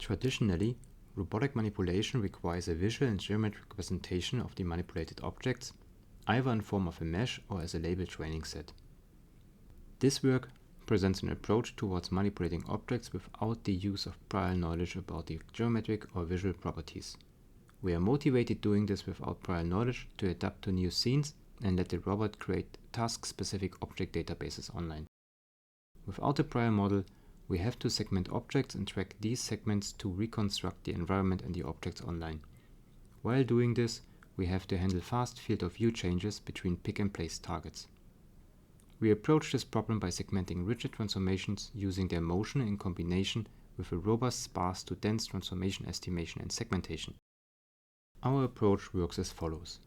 Traditionally, robotic manipulation requires a visual and geometric representation of the manipulated objects, either in form of a mesh or as a label training set. This work presents an approach towards manipulating objects without the use of prior knowledge about the geometric or visual properties. We are motivated doing this without prior knowledge to adapt to new scenes and let the robot create task-specific object databases online. Without a prior model, we have to segment objects and track these segments to reconstruct the environment and the objects online. While doing this, we have to handle fast field of view changes between pick-and-place targets. We approach this problem by segmenting rigid transformations using their motion in combination with a robust sparse-to-dense transformation estimation and segmentation. Our approach works as follows.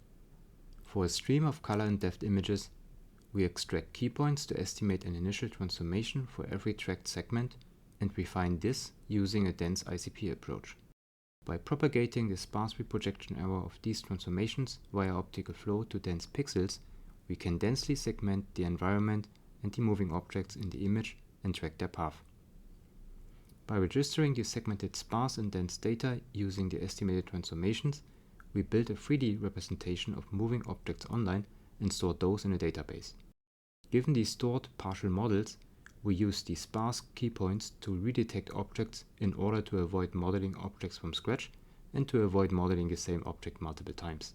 For a stream of color and depth images, we extract key points to estimate an initial transformation for every tracked segment and refine this using a dense ICP approach. By propagating the sparse reprojection error of these transformations via optical flow to dense pixels, we can densely segment the environment and the moving objects in the image and track their path. By registering the segmented sparse and dense data using the estimated transformations, we build a 3D representation of moving objects online and store those in a database. Given these stored partial models, we use the sparse key points to redetect objects in order to avoid modeling objects from scratch and to avoid modeling the same object multiple times.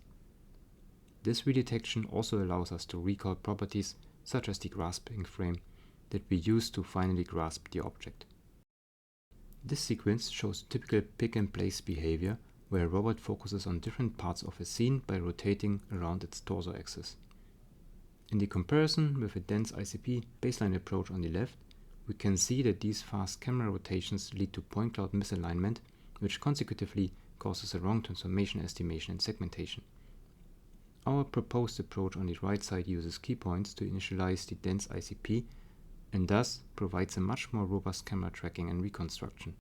This redetection also allows us to recall properties such as the grasping frame that we use to finally grasp the object. This sequence shows typical pick-and-place behavior where a robot focuses on different parts of a scene by rotating around its torso axis. In the comparison with a dense ICP baseline approach on the left, we can see that these fast camera rotations lead to point cloud misalignment, which consecutively causes a wrong transformation estimation and segmentation. Our proposed approach on the right side uses key points to initialize the dense ICP and thus provides a much more robust camera tracking and reconstruction.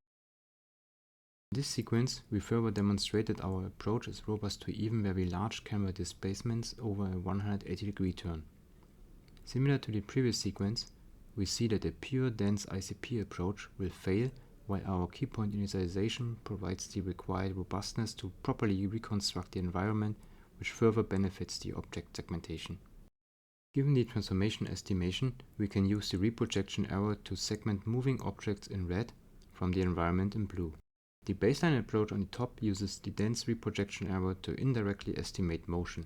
In this sequence, we further demonstrated our approach is robust to even very large camera displacements over a 180-degree turn. Similar to the previous sequence, we see that a pure dense ICP approach will fail while our key point initialization provides the required robustness to properly reconstruct the environment, which further benefits the object segmentation. Given the transformation estimation, we can use the reprojection error to segment moving objects in red from the environment in blue. The baseline approach on the top uses the dense reprojection error to indirectly estimate motion.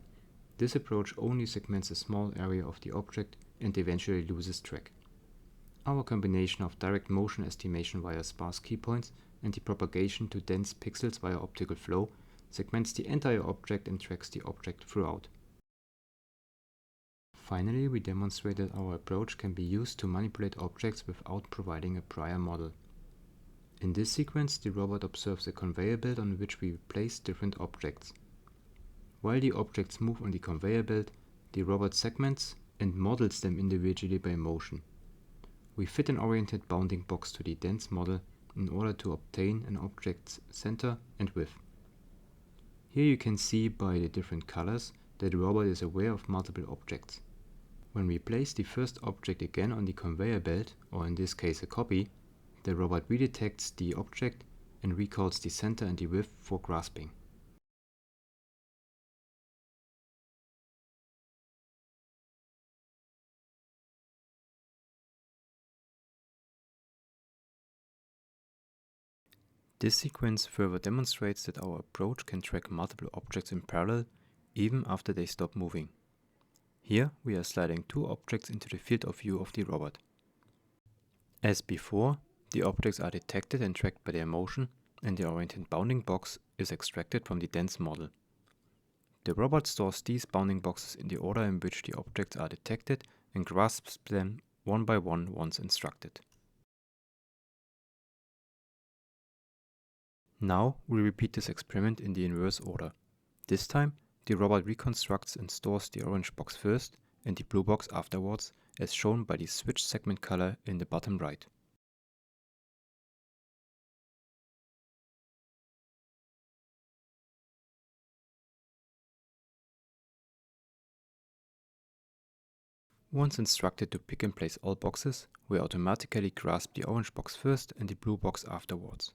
This approach only segments a small area of the object and eventually loses track. Our combination of direct motion estimation via sparse key points and the propagation to dense pixels via optical flow segments the entire object and tracks the object throughout. Finally, we demonstrated our approach can be used to manipulate objects without providing a prior model. In this sequence, the robot observes a conveyor belt on which we place different objects. While the objects move on the conveyor belt, the robot segments and models them individually by motion. We fit an oriented bounding box to the dense model in order to obtain an object's center and width. Here you can see by the different colors that the robot is aware of multiple objects. When we place the first object again on the conveyor belt, or in this case a copy, the robot redetects the object and recalls the center and the width for grasping. This sequence further demonstrates that our approach can track multiple objects in parallel even after they stop moving. Here we are sliding two objects into the field of view of the robot. As before, the objects are detected and tracked by their motion, and the oriented bounding box is extracted from the dense model. The robot stores these bounding boxes in the order in which the objects are detected and grasps them one by one once instructed. Now we repeat this experiment in the inverse order. This time, the robot reconstructs and stores the orange box first and the blue box afterwards, as shown by the switch segment color in the bottom right. Once instructed to pick and place all boxes, we automatically grasp the orange box first and the blue box afterwards.